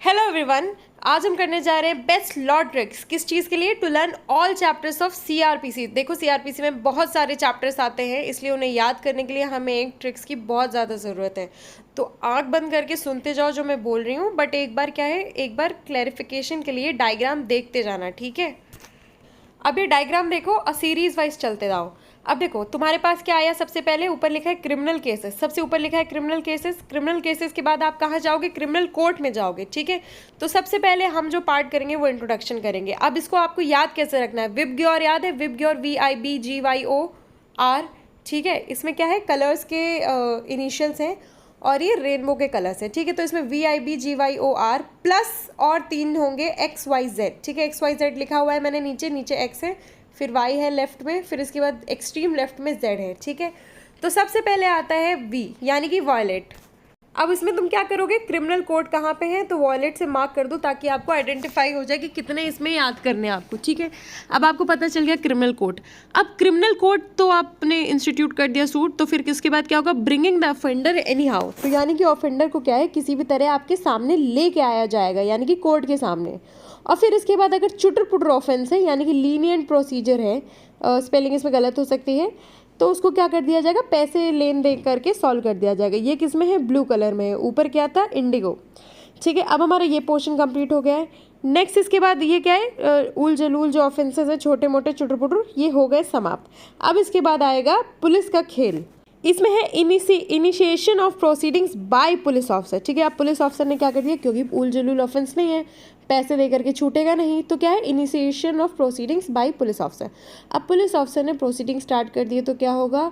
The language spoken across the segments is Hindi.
हेलो एवरीवन, आज हम करने जा रहे हैं बेस्ट लॉ ट्रिक्स। किस चीज़ के लिए? To learn all chapters of CrPC. देखो सीआरपीसी में बहुत सारे चैप्टर्स आते हैं, इसलिए उन्हें याद करने के लिए हमें एक ट्रिक्स की बहुत ज़्यादा ज़रूरत है। तो आंख बंद करके सुनते जाओ जो मैं बोल रही हूँ, बट एक बार क्या है, एक बार क्लैरिफिकेशन के लिए डायग्राम देखते जाना, ठीक है। अब ये डायग्राम देखो और सीरीज वाइज चलते जाओ। अब देखो तुम्हारे पास क्या आया, सबसे पहले ऊपर लिखा है क्रिमिनल केसेस, सबसे ऊपर लिखा है क्रिमिनल केसेस। क्रिमिनल केसेस के बाद आप कहाँ जाओगे? क्रिमिनल कोर्ट में जाओगे, ठीक है। तो सबसे पहले हम जो पार्ट करेंगे वो इंट्रोडक्शन करेंगे। अब इसको आपको याद कैसे रखना है? विबग्योर याद है? विबग्योर VIBGYOR, ठीक है। इसमें क्या है, कलर्स के इनिशियल्स हैं और ये रेनबो के कलर्स हैं, ठीक है। तो इसमें VIBGYOR प्लस और 3 होंगे XYZ, ठीक है। XYZ लिखा हुआ है मैंने, नीचे नीचे X है, फिर Y है लेफ्ट में, फिर इसके बाद एक्सट्रीम लेफ्ट में Z है, ठीक है। तो सबसे पहले आता है V यानी कि वॉयलेट। अब इसमें तुम क्या करोगे? क्रिमिनल कोड कहाँ पे है, तो वॉयलेट से मार्क कर दो ताकि आपको आइडेंटिफाई हो जाए कि कितने इसमें याद करने हैं आपको, ठीक है। अब आपको पता चल गया क्रिमिनल कोड। अब क्रिमिनल कोड तो आपने इंस्टीट्यूट कर दिया सूट, तो फिर किसके बाद क्या होगा? Bringing the offender any how. तो यानी कि ऑफेंडर को क्या है, किसी भी तरह आपके सामने लेके आया जाएगा, यानी कि कोर्ट के सामने। और फिर इसके बाद अगर चुटर पुटर ऑफेंस है यानी कि लीनियंट प्रोसीजर है, स्पेलिंग इसमें गलत हो सकती है, तो उसको क्या कर दिया जाएगा? पैसे लेन दे करके सॉल्व कर दिया जाएगा। ये किस में है? ब्लू कलर में है। ऊपर क्या था? इंडिगो, ठीक है। अब हमारा ये पोर्शन कंप्लीट हो गया है। नेक्स्ट इसके बाद ये क्या है? उल जलूल जो ऑफेंसेस है, छोटे मोटे चुटर पुटर, ये हो गए समाप्त। अब इसके बाद आएगा पुलिस का खेल। इसमें है initiation of proceedings by police officer, ठीक है। अब पुलिस ऑफिसर ने क्या कर दिया, क्योंकि उल जलूल ऑफेंस नहीं है, पैसे दे करके छूटेगा नहीं, तो क्या है? Initiation of proceedings by police officer. अब पुलिस ऑफिसर ने प्रोसीडिंग स्टार्ट कर दिए तो क्या होगा?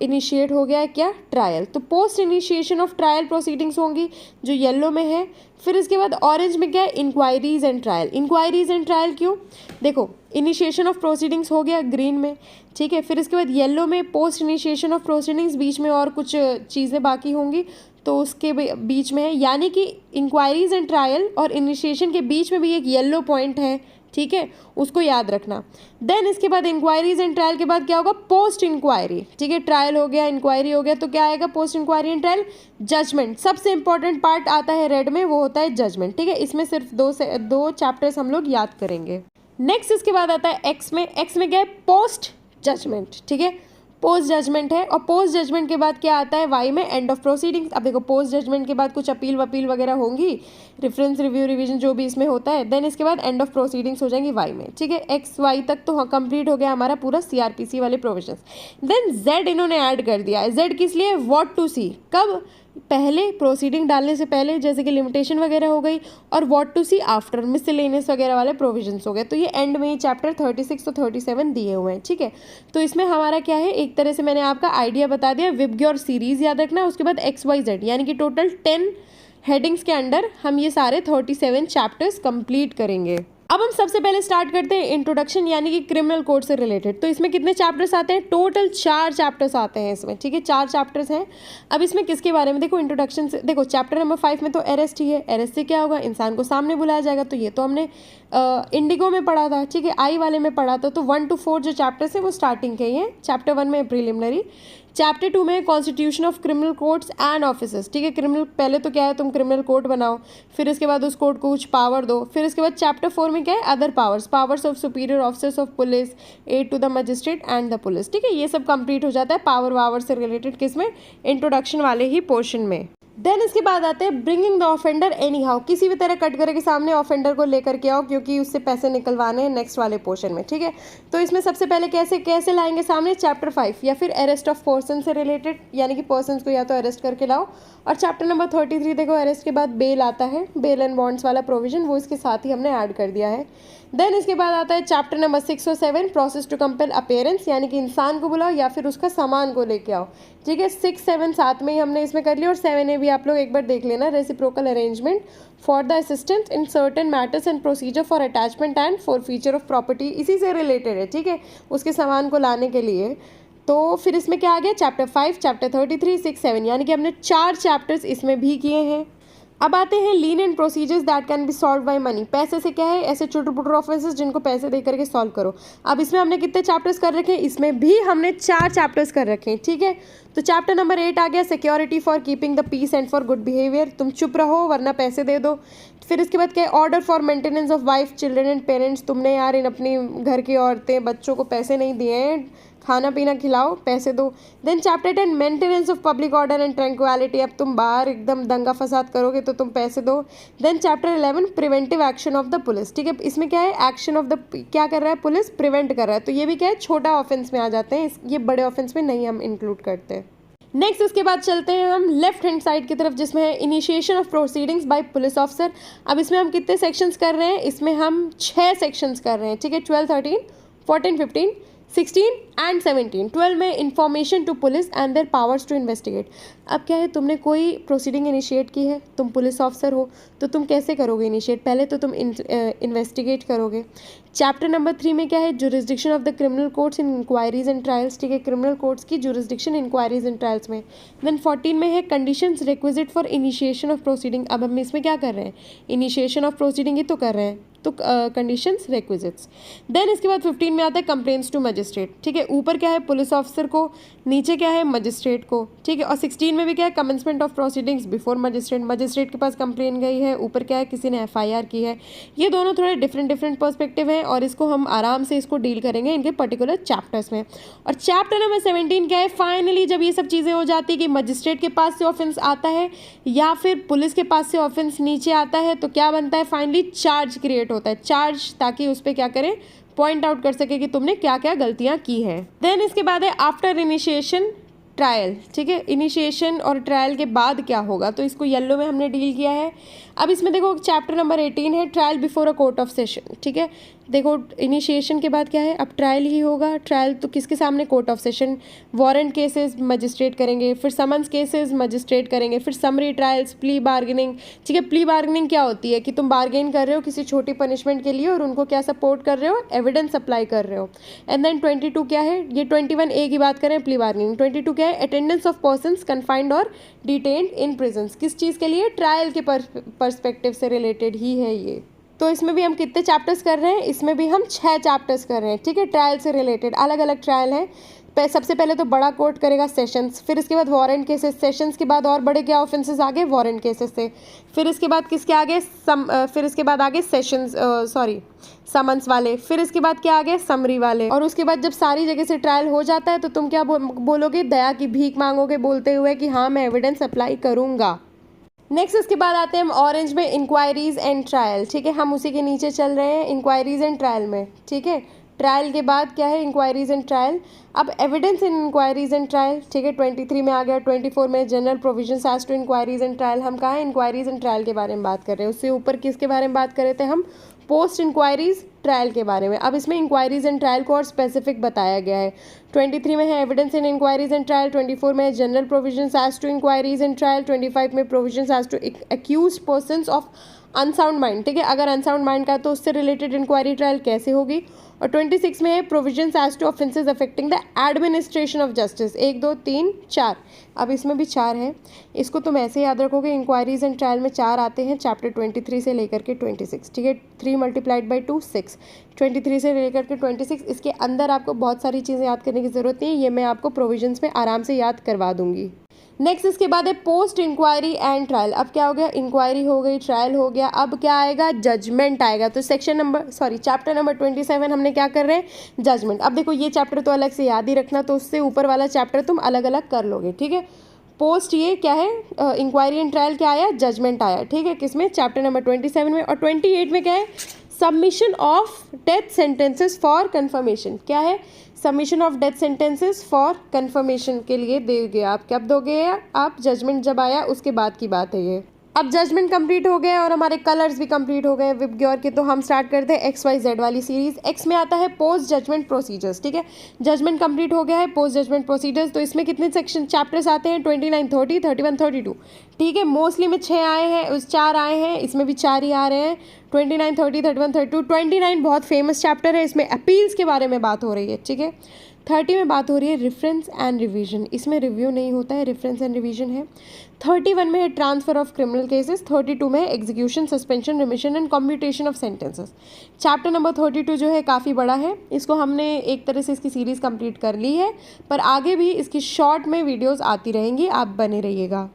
इनिशिएट हो गया है क्या? ट्रायल। तो post initiation of trial proceedings होंगी जो येलो में है। फिर इसके बाद ऑरेंज में क्या है? Inquiries and trial. Inquiries and trial क्यों? देखो इनिशिएशन ऑफ प्रोसीडिंग्स हो गया ग्रीन में, ठीक है। फिर इसके बाद येलो में पोस्ट इनिशिएशन ऑफ प्रोसीडिंग्स, बीच में और कुछ चीज़ें बाकी होंगी तो उसके बीच में है, यानी कि इंक्वायरीज एंड ट्रायल और इनिशिएशन के बीच में भी एक येलो पॉइंट है, ठीक है, उसको याद रखना। देन इसके बाद इंक्वायरीज एंड ट्रायल के बाद क्या होगा? पोस्ट इंक्वायरी, ठीक है। ट्रायल हो गया, इंक्वायरी हो गया, तो क्या आएगा? Post inquiry and trial. Judgement, सबसे इंपॉर्टेंट पार्ट आता है रेड में, वो होता है जजमेंट, ठीक है। इसमें सिर्फ दो चैप्टर्स हम लोग याद करेंगे। नेक्स्ट इसके बाद आता है एक्स में। एक्स में क्या है? पोस्ट जजमेंट, ठीक है। पोस्ट जजमेंट है, और पोस्ट जजमेंट के बाद क्या आता है? वाई में एंड ऑफ प्रोसीडिंग्स। अब देखो पोस्ट जजमेंट के बाद कुछ अपील वपील वगैरह होंगी, रेफरेंस रिव्यू रिवीजन जो भी इसमें होता है। देन इसके बाद एंड ऑफ प्रोसीडिंग्स हो जाएंगी वाई में, ठीक है। XY तक तो कंप्लीट हो गया हमारा पूरा CRPC वाले प्रोविजंस। देन Z इन्होंने ऐड कर दिया है। Z किस लिए? व्हाट टू सी। कब? पहले प्रोसीडिंग डालने से पहले, जैसे कि लिमिटेशन वगैरह हो गई, और what to see after, miscellaneous वगैरह वाले प्रोविजंस हो गए। तो ये एंड में ही चैप्टर 36 तो 37 दिए हुए हैं, ठीक है। तो इसमें हमारा क्या है, एक तरह से मैंने आपका आइडिया बता दिया। विबग्योर सीरीज याद रखना, उसके बाद XYZ, यानी कि टोटल 10 हेडिंग्स के अंडर हम ये सारे 37 चैप्टर्स कंप्लीट करेंगे। अब हम सबसे पहले स्टार्ट करते हैं इंट्रोडक्शन, यानी कि क्रिमिनल कोड से रिलेटेड। तो इसमें कितने चैप्टर्स आते हैं? टोटल 4 चैप्टर्स आते हैं इसमें, ठीक है। 4 चैप्टर्स हैं। अब इसमें किसके बारे में? देखो इंट्रोडक्शन से, देखो चैप्टर नंबर 5 में तो अरेस्ट ही है। अरेस्ट से क्या होगा? इंसान को सामने बुलाया जाएगा, तो ये तो हमने इंडिगो में पढ़ा था, ठीक है, आई वाले में पढ़ा था। तो 1 to 4 जो चैप्टर्स हैं वो स्टार्टिंग के ही हैं। चैप्टर 1 में प्रिलिमिनरी, चैप्टर 2 में constitution of criminal courts and officers, ठीक है। क्रिमिनल पहले तो क्या है, तुम क्रिमिनल कोर्ट बनाओ, फिर इसके बाद उस कोर्ट को कुछ पावर दो। फिर इसके बाद चैप्टर 4 में क्या है? Other powers, powers of superior officers of police, aid to the magistrate and the police, ठीक है। ये सब कंप्लीट हो जाता है पावर वावर से रिलेटेड, किसमें? इंट्रोडक्शन वाले ही पोर्शन में। देन इसके बाद आते हैं bringing the offender any how. किसी भी तरह कटघरे के सामने ऑफेंडर को लेकर के आओ, क्योंकि उससे पैसे निकलवाने हैं नेक्स्ट वाले पोर्शन में, ठीक है। तो इसमें सबसे पहले कैसे लाएंगे सामने? चैप्टर 5 या फिर अरेस्ट ऑफ पर्सन से रिलेटेड, यानी कि पर्सन्स को या तो अरेस्ट करके लाओ। और चैप्टर नंबर 33 देखो, अरेस्ट के बाद बेल आता है, बेल एंड बॉन्ड्स वाला प्रोविजन, वो इसके साथ ही हमने ऐड कर दिया है। देन इसके बाद आता है चैप्टर नंबर 6 और 7, प्रोसेस टू कंपेल अपीयरेंस, यानी कि इंसान को बुलाओ या फिर उसका सामान को लेके आओ, ठीक है। 6, 7 साथ में ही हमने इसमें कर लिया, और 7A भी आप लोग एक बार देख लेना, reciprocal arrangement for the assistance in certain matters and procedure for attachment and forfeiture of property, इसी से रिलेटेड है, ठीक है, उसके सामान को लाने के लिए। तो फिर इसमें क्या आ गया? चैप्टर 5, चैप्टर 33, 6, 7, यानी कि हमने 4 चैप्टर्स इसमें भी किए हैं। अब आते हैं lenient procedures that can be solve by money. पैसे से क्या है, ऐसे छोटे मोटे ऑफेंसेस जिनको पैसे दे करके सॉल्व करो। अब इसमें हमने कितने चैप्टर्स कर रखे हैं, इसमें भी हमने 4 चैप्टर्स कर रखे हैं, ठीक है। तो चैप्टर नंबर 8 आ गया security for keeping the peace and for good behaviour, तुम चुप रहो वरना पैसे दे दो। फिर इसके बाद क्या है, order for maintenance of wife children and parents, तुमने यार इन अपनी घर की औरतें बच्चों को पैसे नहीं दिए हैं, खाना पीना खिलाओ, पैसे दो। Then chapter 10 maintenance of public order and tranquillity, अब तुम बाहर एकदम दंगा फसाद करोगे तो तुम पैसे दो। Then chapter 11 preventive action of the police, ठीक है। इसमें क्या है, एक्शन ऑफ द क्या कर रहा है, पुलिस प्रिवेंट कर रहा है, तो ये भी क्या है, छोटा ऑफेंस में आ जाते हैं, ये बड़े ऑफेंस में नहीं हम इंक्लूड करते। नेक्स्ट इसके बाद चलते हैं हम लेफ्ट हैंड साइड की तरफ, जिसमें है initiation of proceedings by police officer. अब इसमें हम कितने सेक्शंस कर रहे हैं, इसमें हम 6 सेक्शंस कर रहे हैं, ठीक है। 12, 13, 14, 15, 16 एंड 17। 12 में information to police and their powers to investigate. अब क्या है, तुमने कोई प्रोसीडिंग इनिशिएट की है, तुम पुलिस ऑफिसर हो, तो तुम कैसे करोगे इनिशिएट, पहले तो तुम इन्वेस्टिगेट करोगे। चैप्टर नंबर 3 में क्या है, jurisdiction of the criminal courts in inquiries and trials, ठीक है, क्रिमिनल कोर्ट्स की जुरिस्डिक्शन इंक्वायरीज एंड ट्रायल्स में। देन 14 में है conditions requisite for initiation of proceeding. अब हम इसमें क्या कर रहे हैं, इनिशिएशन ऑफ प्रोसीडिंग ही तो कर रहे हैं, तो कंडीशंस रिक्विजिट्स। देन इसके बाद 15 में आता है कंप्लेंट्स टू मजिस्ट्रेट, ठीक है, ऊपर क्या है पुलिस ऑफिसर को, नीचे क्या है मजिस्ट्रेट को, ठीक है। और 16 में भी क्या है, commencement of proceedings before magistrate, magistrate के पास कंप्लेन गई है, ऊपर क्या है किसी ने FIR की है। ये दोनों थोड़े डिफरेंट पर्सपेक्टिव हैं और इसको हम आराम से इसको डील करेंगे इनके पर्टिकुलर चैप्टर्स में। और चैप्टर नंबर 17 क्या है, फाइनली जब ये सब चीज़ें हो जाती है कि मजिस्ट्रेट के पास से ऑफेंस आता है या फिर पुलिस के पास से ऑफेंस नीचे आता है, तो क्या बनता है, फाइनली चार्ज क्रिएट होता है, चार्ज, ताकि उस पर क्या करें, पॉइंट आउट कर सके कि तुमने क्या क्या गलतियां की हैं। देन इसके बाद है आफ्टर इनिशिएशन ट्रायल, ठीक है, इनिशिएशन और ट्रायल के बाद क्या होगा, तो इसको येलो में हमने डील किया है। अब इसमें देखो चैप्टर नंबर 18 है trial before a court of session, ठीक है। देखो इनिशिएशन के बाद क्या है, अब ट्रायल ही होगा। ट्रायल तो किसके सामने, court of session. Warrant cases magistrate करेंगे, फिर समन्स केसेस मजिस्ट्रेट करेंगे, फिर समरी ट्रायल्स, प्ली बार्गेनिंग, ठीक है। प्ली बार्गेनिंग क्या होती है कि तुम बार्गेन कर रहे हो किसी छोटी पनिशमेंट के लिए और उनको क्या सपोर्ट कर रहे हो, एविडेंस अप्लाई कर रहे हो। एंड देन 22 क्या है, ये 21A की बात करें, प्ली बार्गेनिंग। 22 क्या है, अटेंडेंस ऑफ पर्सन्स कन्फाइंड और डिटेन्ड इन प्रिजन्स, किस चीज़ के लिए, ट्रायल के पर्सपेक्टिव से रिलेटेड ही है ये। तो इसमें भी हम कितने चैप्टर्स कर रहे हैं, इसमें भी हम 6 चैप्टर्स कर रहे हैं, ठीक है। ट्रायल से रिलेटेड अलग अलग ट्रायल हैं। सबसे पहले तो बड़ा कोर्ट करेगा सेशंस, फिर इसके बाद वारंट केसेस, सेशंस के बाद और बड़े क्या ऑफेंसेस आगे, वारंट केसेस से। फिर इसके बाद किसके आगे, फिर इसके बाद आगे सेशंस, समन्स वाले। फिर इसके बाद क्या आगे, समरी वाले। और उसके बाद जब सारी जगह से ट्रायल हो जाता है तो तुम क्या बोलोगे, दया की भीख मांगोगे, बोलते हुए कि हाँ मैं एविडेंस अप्लाई करूँगा। नेक्स्ट इसके बाद आते हैं हम ऑरेंज में इंक्वायरीज एंड ट्रायल, ठीक है, हम उसी के नीचे चल रहे हैं इंक्वायरीज एंड ट्रायल में, ठीक है। ट्रायल के बाद क्या है, इंक्वायरीज एंड ट्रायल। अब evidence in inquiries and trial, ठीक है, 23 में आ गया। 24 में general provisions as to inquiries and trial. हम कहाँ इंक्वायरीज एंड ट्रायल के बारे में बात कर रहे हैं, उससे ऊपर किसके बारे में बात कर रहे थे हम, पोस्ट इंक्वायरीज ट्रायल के बारे में। अब इसमें इंक्वायरीज एंड ट्रायल को और स्पेसिफिक बताया गया है। 23 में है evidence in inquiries and trial. 24 में है general provisions as to inquiries and trial. 25 में provisions as to accused persons of unsound mind, ठीक है, अगर अनसाउंड माइंड का तो उससे रिलेटेड इंक्वायरी ट्रायल कैसे होगी। और 26 में है provisions as to offences affecting the administration of justice. 1, 2, 3, 4, अब इसमें भी 4 है, इसको तुम ऐसे याद रखोगे, इंक्वायरीज एंड ट्रायल में 4 आते हैं चैप्टर 23 से लेकर के 26, ठीक है। 3 × 2 6, 23 से लेकर के 26, इसके अंदर आपको बहुत सारी चीज़ें याद करने की ज़रूरत नहीं है, ये मैं आपको प्रोविजंस में आराम से याद करवा दूंगी। नेक्स्ट इसके बाद है पोस्ट इंक्वायरी एंड ट्रायल। अब क्या हो गया, इंक्वायरी हो गई, ट्रायल हो गया, अब क्या आएगा, जजमेंट आएगा। तो चैप्टर नंबर 27 हमने क्या कर रहे हैं, जजमेंट। अब देखो ये चैप्टर तो अलग से याद ही रखना, तो उससे ऊपर वाला चैप्टर तुम अलग अलग कर लोगे, ठीक है। पोस्ट ये क्या है, इंक्वायरी एंड ट्रायल क्या आया, जजमेंट आया, ठीक है, किसमें, चैप्टर नंबर 27 में। और 28 में क्या है, submission of death sentences for confirmation. क्या है, submission of death sentences for confirmation के लिए दोगे आप, कब दोगे आप, जजमेंट जब आया उसके बाद की बात है ये। अब जजमेंट कंप्लीट हो गया और हमारे कलर्स भी कंप्लीट हो गए विबग्योर के, तो हम स्टार्ट करते हैं XYZ वाली सीरीज। एक्स में आता है पोस्ट जजमेंट प्रोसीजर्स, ठीक है, जजमेंट कंप्लीट हो गया है, पोस्ट जजमेंट प्रोसीजर्स। तो इसमें कितने सेक्शन चैप्टर्स आते हैं, 29, 30, 31, 32, ठीक है। मोस्टली में 6 आए हैं, उस 4 आए हैं, इसमें भी 4 ही आ रहे हैं, 29, 30, 31, 32। 29 बहुत फेमस चैप्टर है, इसमें अपील्स के बारे में बात हो रही है, ठीक है। 30 में बात हो रही है रेफरेंस एंड रिवीजन, इसमें रिव्यू नहीं होता है, रेफरेंस एंड रिवीजन है। 31 में है ट्रांसफर ऑफ क्रिमिनल केसेस। 32 में execution, suspension, remission and commutation of sentences. Chapter number 32 जो है काफ़ी बड़ा है, इसको हमने एक तरह से इसकी सीरीज़ कंप्लीट कर ली है, पर आगे भी इसकी शॉर्ट में वीडियोस आती रहेंगी, आप बने रहिएगा।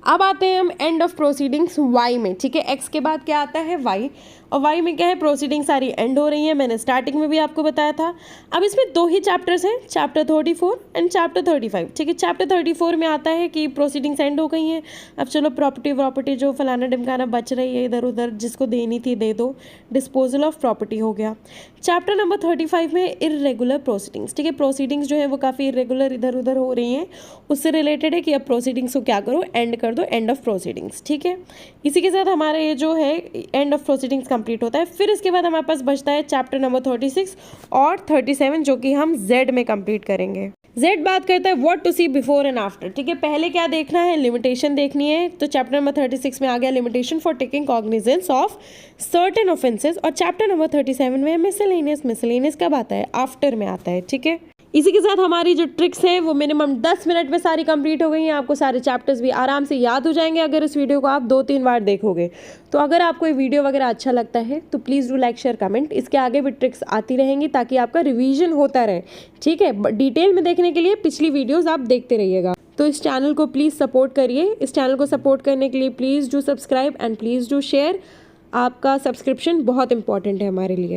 अब आते हैं हम एंड ऑफ प्रोसीडिंग्स वाई में, ठीक है। एक्स के बाद क्या आता है वाई, और वाई में क्या है, प्रोसीडिंग सारी एंड हो रही है, मैंने स्टार्टिंग में भी आपको बताया था। अब इसमें 2 ही चैप्टर्स हैं, चैप्टर 34 एंड चैप्टर 35, ठीक है। चैप्टर 34 में आता है कि प्रोसीडिंग्स एंड हो गई हैं, अब चलो प्रॉपर्टी जो फलाना ढिमकाना बच रही है इधर उधर, जिसको देनी थी दे दो, डिस्पोजल ऑफ प्रॉपर्टी हो गया। चैप्टर नंबर 35 में इरेगुलर प्रोसीडिंग्स, ठीक है। प्रोसीडिंग्स जो है वो काफ़ी इरेगुलर इधर उधर हो रही हैं, उससे रिलेटेड है कि अब प्रोसीडिंग्स को क्या करो, एंड कर दो, एंड ऑफ प्रोसीडिंग्स, ठीक है। इसी के साथ हमारा ये जो है एंड ऑफ प्रोसीडिंग्स कंप्लीट होता है। फिर इसके बाद हमारे पास बचता है चैप्टर नंबर 36 और 37, जो कि हम जेड में कंप्लीट करेंगे। जेड बात करता है what to see before and after, ठीक है। पहले क्या देखना है, लिमिटेशन देखनी है, तो चैप्टर नंबर 36 में आ गया limitation for taking cognizance of certain offences, और चैप्टर नंबर 37 में मिसलेनियस कब आता है, आफ्टर में आता है, ठीक है। इसी के साथ हमारी जो ट्रिक्स हैं वो मिनिमम 10 मिनट में सारी कंप्लीट हो गई हैं, आपको सारे चैप्टर्स भी आराम से याद हो जाएंगे अगर इस वीडियो को आप 2-3 बार देखोगे। तो अगर आपको ये वीडियो वगैरह अच्छा लगता है तो please do like, share, comment, इसके आगे भी ट्रिक्स आती रहेंगी ताकि आपका रिवीजन होता रहे, ठीक है। डिटेल में देखने के लिए पिछली वीडियोज़ आप देखते रहिएगा। तो इस चैनल को प्लीज़ सपोर्ट करिए, इस चैनल को सपोर्ट करने के लिए please do subscribe and please do share. आपका सब्सक्रिप्शन बहुत इंपॉर्टेंट है हमारे लिए।